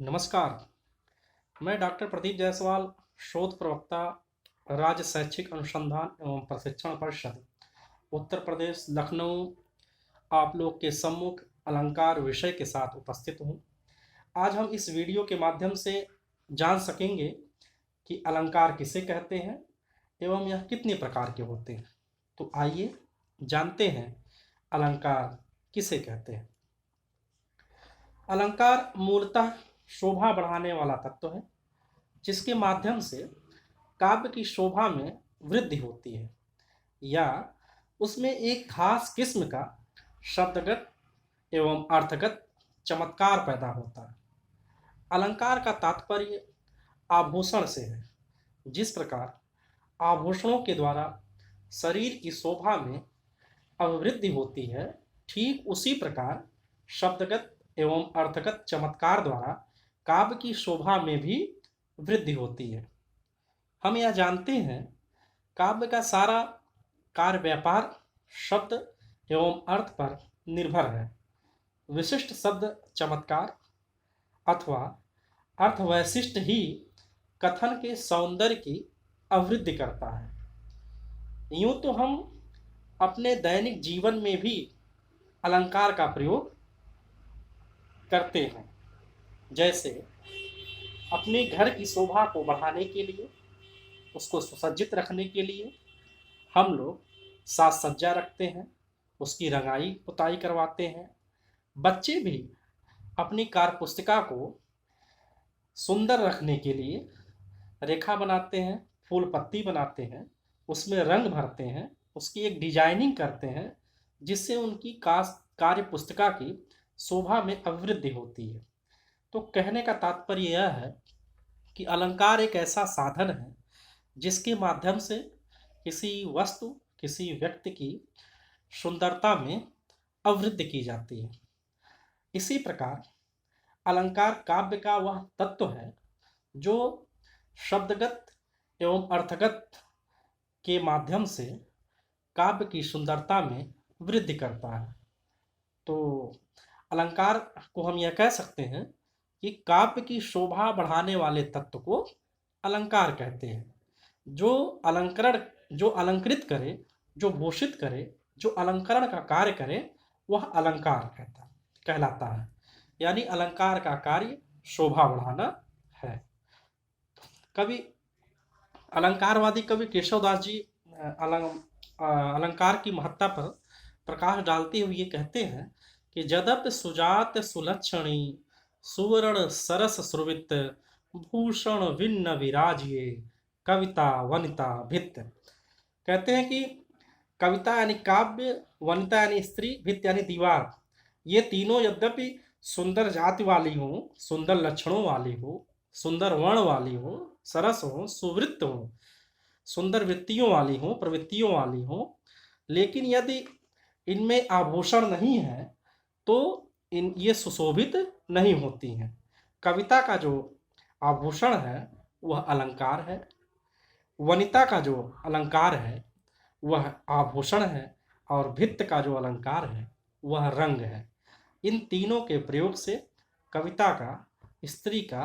नमस्कार। मैं डॉक्टर प्रदीप जायसवाल, शोध प्रवक्ता, राज्य शैक्षिक अनुसंधान एवं प्रशिक्षण परिषद, उत्तर प्रदेश, लखनऊ, आप लोग के सम्मुख अलंकार विषय के साथ उपस्थित हूँ। आज हम इस वीडियो के माध्यम से जान सकेंगे कि अलंकार किसे कहते हैं एवं यह कितने प्रकार के होते हैं। तो आइए जानते हैं अलंकार किसे कहते हैं। अलंकार मूलतः शोभा बढ़ाने वाला तत्व है, जिसके माध्यम से काव्य की शोभा में वृद्धि होती है या उसमें एक खास किस्म का शब्दगत एवं अर्थगत चमत्कार पैदा होता है। अलंकार का तात्पर्य आभूषण से है। जिस प्रकार आभूषणों के द्वारा शरीर की शोभा में अभिवृद्धि होती है, ठीक उसी प्रकार शब्दगत एवं अर्थगत चमत्कार द्वारा काव्य की शोभा में भी वृद्धि होती है। हम यह जानते हैं, काव्य का सारा कार्य व्यापार शब्द एवं अर्थ पर निर्भर है। विशिष्ट शब्द चमत्कार अथवा अर्थ वैशिष्ट ही कथन के सौंदर्य की अभिवृद्धि करता है। यूं तो हम अपने दैनिक जीवन में भी अलंकार का प्रयोग करते हैं। जैसे अपने घर की शोभा को बढ़ाने के लिए, उसको सुसज्जित रखने के लिए हम लोग साज सज्जा रखते हैं, उसकी रंगाई पुताई करवाते हैं। बच्चे भी अपनी कार्य पुस्तिका को सुंदर रखने के लिए रेखा बनाते हैं, फूल पत्ती बनाते हैं, उसमें रंग भरते हैं, उसकी एक डिजाइनिंग करते हैं, जिससे उनकी कार्य पुस्तिका की शोभा में अभिवृद्धि होती है। तो कहने का तात्पर्य यह है कि अलंकार एक ऐसा साधन है जिसके माध्यम से किसी वस्तु, किसी व्यक्ति की सुंदरता में अभिवृद्धि की जाती है। इसी प्रकार अलंकार काव्य का वह तत्व है जो शब्दगत एवं अर्थगत के माध्यम से काव्य की सुंदरता में वृद्धि करता है। तो अलंकार को हम यह कह सकते हैं कि काव्य की शोभा बढ़ाने वाले तत्व को अलंकार कहते हैं। जो अलंकृत करे, जो भूषित करे, जो अलंकरण का कार्य करे, वह अलंकार कहलाता है। यानी अलंकार का कार्य शोभा बढ़ाना है। कवि अलंकारवादी कवि केशवदास जी अलंकार की महत्ता पर प्रकाश डालते हुए ये कहते हैं कि जदप सुजात सुलक्षणी सुवर्ण सरस सुरवित भूषण भिन्न विराजिये कविता वनिता भित्त। कहते हैं कि कविता यानी काव्य, वनिता यानी स्त्री, भित्त यानी दीवार, ये तीनों यद्यपि सुंदर जाति वाली हो, सुंदर लक्षणों वाली हो, सुंदर वर्ण वाली हो, सरस हो, सुवृत्त हो, सुंदर वृत्तियों वाली हो, प्रवृत्तियों वाली हो, लेकिन यदि इनमें आभूषण नहीं है तो ये सुशोभित नहीं होती हैं। कविता का जो आभूषण है वह अलंकार है, वनिता का जो अलंकार है वह आभूषण है, और भित्त का जो अलंकार है वह रंग है। इन तीनों के प्रयोग से कविता का, स्त्री का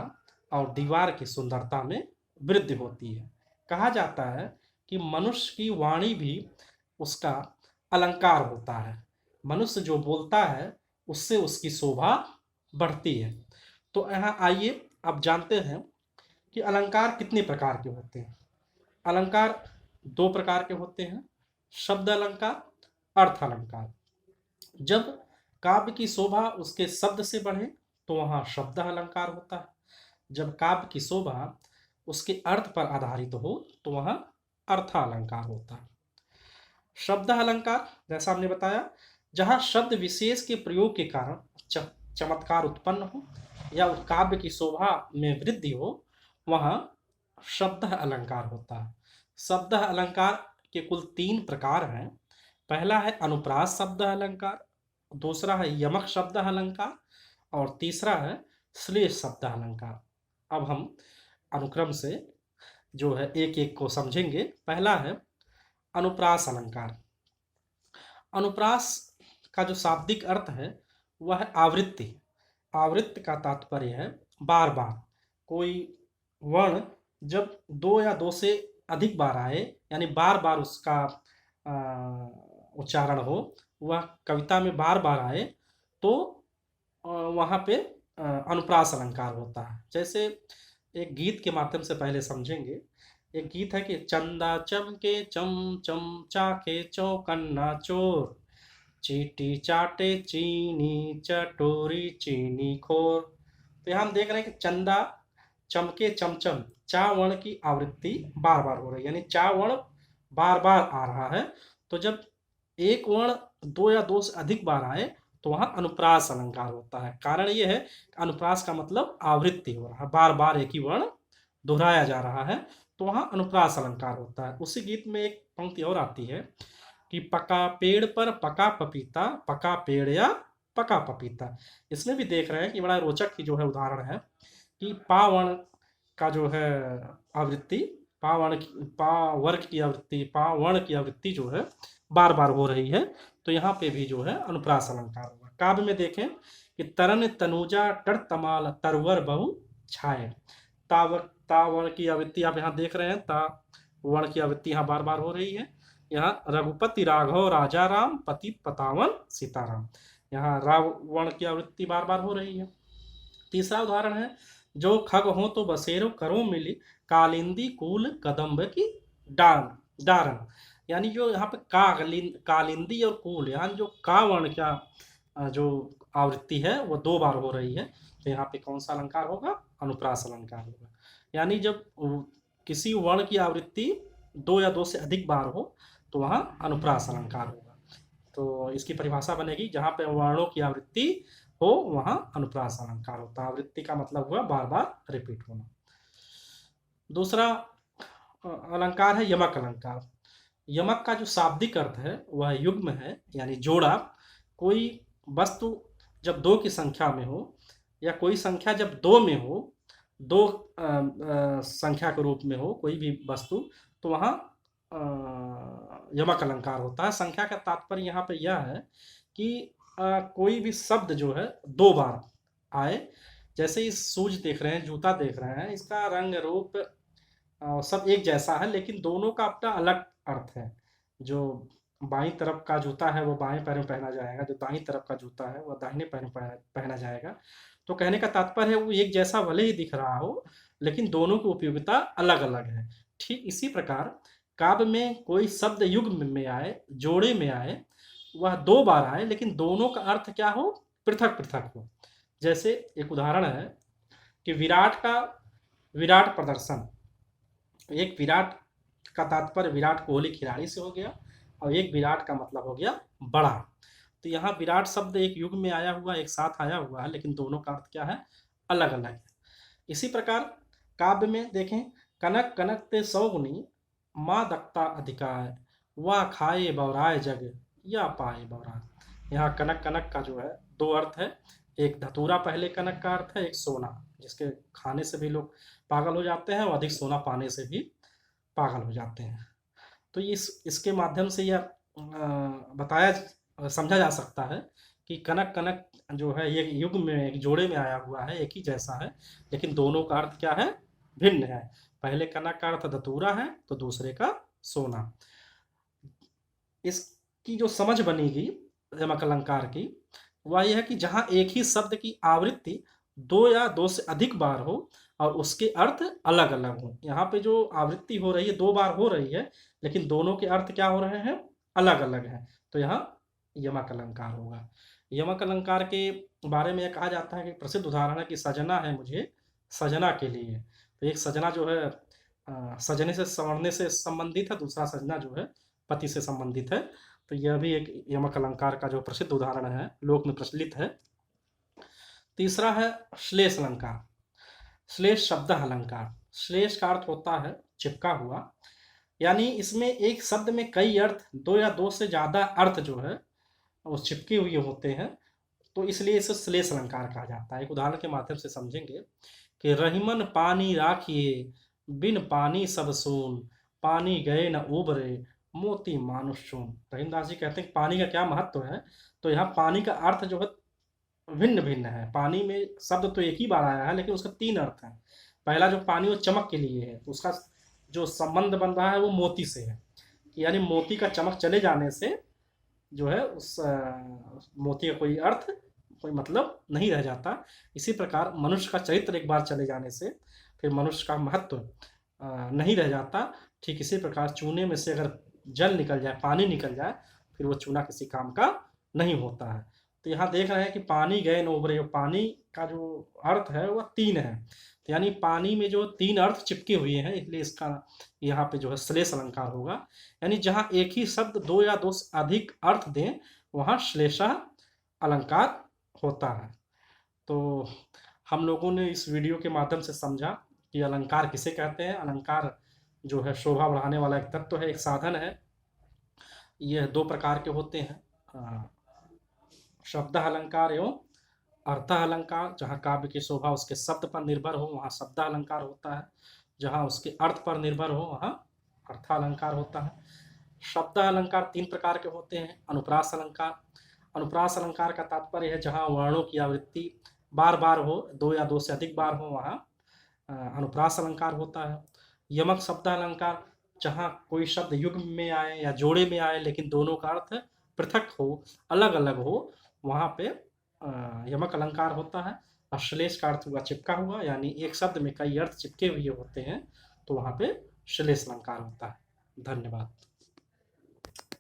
और दीवार की सुंदरता में वृद्धि होती है। कहा जाता है कि मनुष्य की वाणी भी उसका अलंकार होता है। मनुष्य जो बोलता है उससे उसकी शोभा बढ़ती है। तो यहाँ आइए अब जानते हैं कि अलंकार कितने प्रकार के होते हैं। अलंकार दो प्रकार के होते हैं, शब्द अलंकार, अर्थ अलंकार। जब काव्य की शोभा उसके शब्द से बढ़े तो वहाँ शब्द अलंकार होता है। जब काव्य की शोभा उसके अर्थ पर आधारित हो तो वहाँ अर्थ अलंकार होता है। शब्द अलंकार जैसा हमने बताया, जहाँ शब्द विशेष के प्रयोग के कारण चमत्कार उत्पन्न हो या काव्य की शोभा में वृद्धि हो, वहाँ शब्द अलंकार होता है। शब्द अलंकार के कुल 3 प्रकार हैं। पहला है अनुप्रास शब्द अलंकार, दूसरा है यमक शब्द अलंकार और तीसरा है श्लेष शब्द अलंकार। अब हम अनुक्रम से जो है एक एक को समझेंगे। पहला है अनुप्रास अलंकार। अनुप्रास का जो शाब्दिक अर्थ है वह है आवृत्ति। आवृत्ति का तात्पर्य है बार बार कोई वर्ण जब दो या दो से अधिक बार आए, यानी बार बार उसका उच्चारण हो, वह कविता में बार बार आए, तो वहाँ पे अनुप्रास अलंकार होता है। जैसे एक गीत के माध्यम से पहले समझेंगे। एक गीत है कि चंदा चमके चम चम चाके चौकन्ना चोर, चींटी चाटे चीनी चटोरी चीनी खोर। तो यहाँ हम देख रहे हैं कि चंदा चमके चमचम, चा वर्ण की आवृत्ति बार बार हो रही है, यानी चा वर्ण बार बार आ रहा है। तो जब एक वर्ण दो या दो से अधिक बार आए तो वहां अनुप्रास अलंकार होता है। कारण ये है, अनुप्रास का मतलब आवृत्ति हो रहा है, बार बार एक ही वर्ण दोहराया जा रहा है, तो वहां अनुप्रास अलंकार होता है। उसी गीत में एक पंक्ति और आती है कि पका पेड़ पर पका पपीता, पका पेड़ या पका पपीता। इसमें भी देख रहे हैं कि बड़ा रोचक की जो है उदाहरण है कि पा वर्ण का जो है आवृत्ति, पा वर्ग की आवृत्ति, पा वर्ण की आवृत्ति जो है बार बार हो रही है, तो यहाँ पे भी जो है अनुप्रास अलंकार होगा। काव्य में देखें कि तरन तनुजा टर तमाल तरवर बहु छाए, ता वर्ण की आवृत्ति आप यहाँ देख रहे हैं, ता वर्ण की आवृत्ति यहाँ बार बार हो रही है। यहाँ रघुपति राघव राजा राम पति पतावन सीताराम, यहाँ राव वर्ण की आवृत्ति बार बार हो रही है। तीसरा उदाहरण है, जो खग हो तो बसेरो करो मिली, कालिंदी कूल कदम्ब की डार डारन। यानी जो यहाँ पे कालिंदी और कूल, यानी जो का वर्ण का जो आवृत्ति है वो दो बार हो रही है, तो यहाँ पे कौन सा अलंकार होगा? अनुप्रास अलंकार होगा। यानी जब किसी वर्ण की आवृत्ति दो या दो से अधिक बार हो तो वहाँ अनुप्रास अलंकार होगा। तो इसकी परिभाषा बनेगी, जहाँ पे वर्णों की आवृत्ति हो वहाँ अनुप्रास अलंकार होता है। आवृत्ति का मतलब हुआ बार बार रिपीट होना। दूसरा अलंकार है यमक अलंकार। यमक का जो शाब्दिक अर्थ है वह युग्म है, यानी जोड़ा। कोई वस्तु जब दो की संख्या में हो, या कोई संख्या जब दो में हो, दो संख्या के रूप में हो कोई भी वस्तु, तो वहाँ यमक अलंकार होता है। संख्या का तात्पर्य यहाँ पे यह है कि कोई भी शब्द जो है दो बार आए। जैसे इस शूज देख रहे हैं, जूता देख रहे हैं, इसका रंग रूप सब एक जैसा है, लेकिन दोनों का अपना अलग अर्थ है। जो बाईं तरफ का जूता है वो बाएं पैर में पहना जाएगा, जो दाईं तरफ का जूता है वह दाहिने पैर में पहना जाएगा। तो कहने का तात्पर्य है वो एक जैसा भले ही दिख रहा हो, लेकिन दोनों की उपयोगिता अलग अलग है। ठीक इसी प्रकार काव्य में कोई शब्द युग्म में आए, जोड़े में आए, वह दो बार आए, लेकिन दोनों का अर्थ क्या हो? पृथक पृथक हो। जैसे एक उदाहरण है कि विराट प्रदर्शन। एक विराट का तात्पर्य विराट कोहली खिलाड़ी से हो गया, और एक विराट का मतलब हो गया बड़ा। तो यहाँ विराट शब्द एक युग में आया हुआ, एक साथ आया हुआ है, लेकिन दोनों का अर्थ क्या है? अलग अलग है। इसी प्रकार काव्य में देखें, कनक कनक ते सौगुनी, माँ दक्ता अधिकार, वह खाए बौराए जग या पाए बौरा। यहाँ कनक कनक का जो है दो अर्थ है। एक धतूरा पहले कनक का अर्थ है, एक सोना, जिसके खाने से भी लोग पागल हो जाते हैं और अधिक सोना पाने से भी पागल हो जाते हैं। तो इसके माध्यम से यह समझा जा सकता है कि कनक कनक जो है ये युग में एक जोड़े में आया हुआ है, एक ही जैसा है, लेकिन दोनों का अर्थ क्या है? भिन्न है। पहले कनक का अर्थ धतूरा है तो दूसरे का सोना। इसकी जो समझ बनेगी यमक अलंकार की, वह यह है कि जहां एक ही शब्द की आवृत्ति दो या दो से अधिक बार हो और उसके अर्थ अलग अलग हो। यहाँ पे जो आवृत्ति हो रही है दो बार हो रही है, लेकिन दोनों के अर्थ क्या हो रहे हैं? अलग अलग हैं, तो यहाँ यमक अलंकार होगा। यमक अलंकार के बारे में यह कहा जाता है कि प्रसिद्ध उदाहरण है कि सजना है मुझे सजना के लिए। तो एक सजना जो है सजने से संवरने से संबंधित है, दूसरा सजना जो है पति से संबंधित है। तो यह भी एक यमक अलंकार का जो प्रसिद्ध उदाहरण है, लोक में प्रचलित है। तीसरा है श्लेष अलंकार। श्लेष शब्द अलंकार। श्लेष का अर्थ होता है चिपका हुआ, यानी इसमें एक शब्द में कई अर्थ, दो या दो से ज्यादा अर्थ जो है वो चिपके हुए होते हैं, तो इसलिए इसे श्लेष अलंकार कहा जाता है। एक उदाहरण के माध्यम से समझेंगे कि रहीमन पानी राखिए, बिन पानी सब सोन, पानी गए न उबरे, मोती मानुष चून। रहीमदास जी कहते हैं कि पानी का क्या महत्व है। तो यहाँ पानी का अर्थ जो है भिन्न भिन्न है। पानी में शब्द तो एक ही बार आया है, लेकिन उसका तीन अर्थ है। पहला जो पानी वो चमक के लिए है, तो उसका जो संबंध बन रहा है वो मोती से है, यानी मोती का चमक चले जाने से जो है उस मोती का कोई अर्थ, कोई मतलब नहीं रह जाता। इसी प्रकार मनुष्य का चरित्र एक बार चले जाने से फिर मनुष्य का महत्व नहीं रह जाता। ठीक इसी प्रकार चूने में से अगर जल निकल जाए, पानी निकल जाए, फिर वो चूना किसी काम का नहीं होता है। तो यहाँ देख रहे हैं कि पानी गए न उभरे, पानी का जो अर्थ है वह तीन है। तो यानी पानी में जो तीन अर्थ चिपके हुए हैं, इसलिए इसका यहाँ पे जो है श्लेष अलंकार होगा। यानी जहाँ एक ही शब्द दो या दो से अधिक अर्थ दें, वहाँ श्लेषा अलंकार होता है। तो हम लोगों ने इस वीडियो के माध्यम से समझा कि अलंकार किसे कहते हैं। अलंकार जो है शोभा बढ़ाने वाला एक तत्व है, एक साधन है। यह दो प्रकार के होते हैं, शब्द अलंकार एवं अर्थ अलंकार। जहाँ काव्य की शोभा उसके शब्द पर निर्भर हो, वहाँ शब्द अलंकार होता है। जहाँ उसके अर्थ पर निर्भर हो, वहाँ अर्थ अलंकार होता है। शब्द अलंकार तीन प्रकार के होते हैं। अनुप्रास अलंकार, अनुप्रास अलंकार का तात्पर्य है जहाँ वर्णों की आवृत्ति बार बार हो, दो या दो से अधिक बार हो, वहाँ अनुप्रास अलंकार होता है। यमक शब्द अलंकार, जहाँ कोई शब्द युग्म में आए या जोड़े में आए, लेकिन दोनों का अर्थ पृथक हो, अलग अलग हो, वहाँ पे यमक अलंकार होता है। और श्लेष का अर्थ हुआ चिपका हुआ, यानी एक शब्द में कई अर्थ चिपके हुए होते हैं, तो वहाँ पे श्लेष अलंकार होता है। धन्यवाद।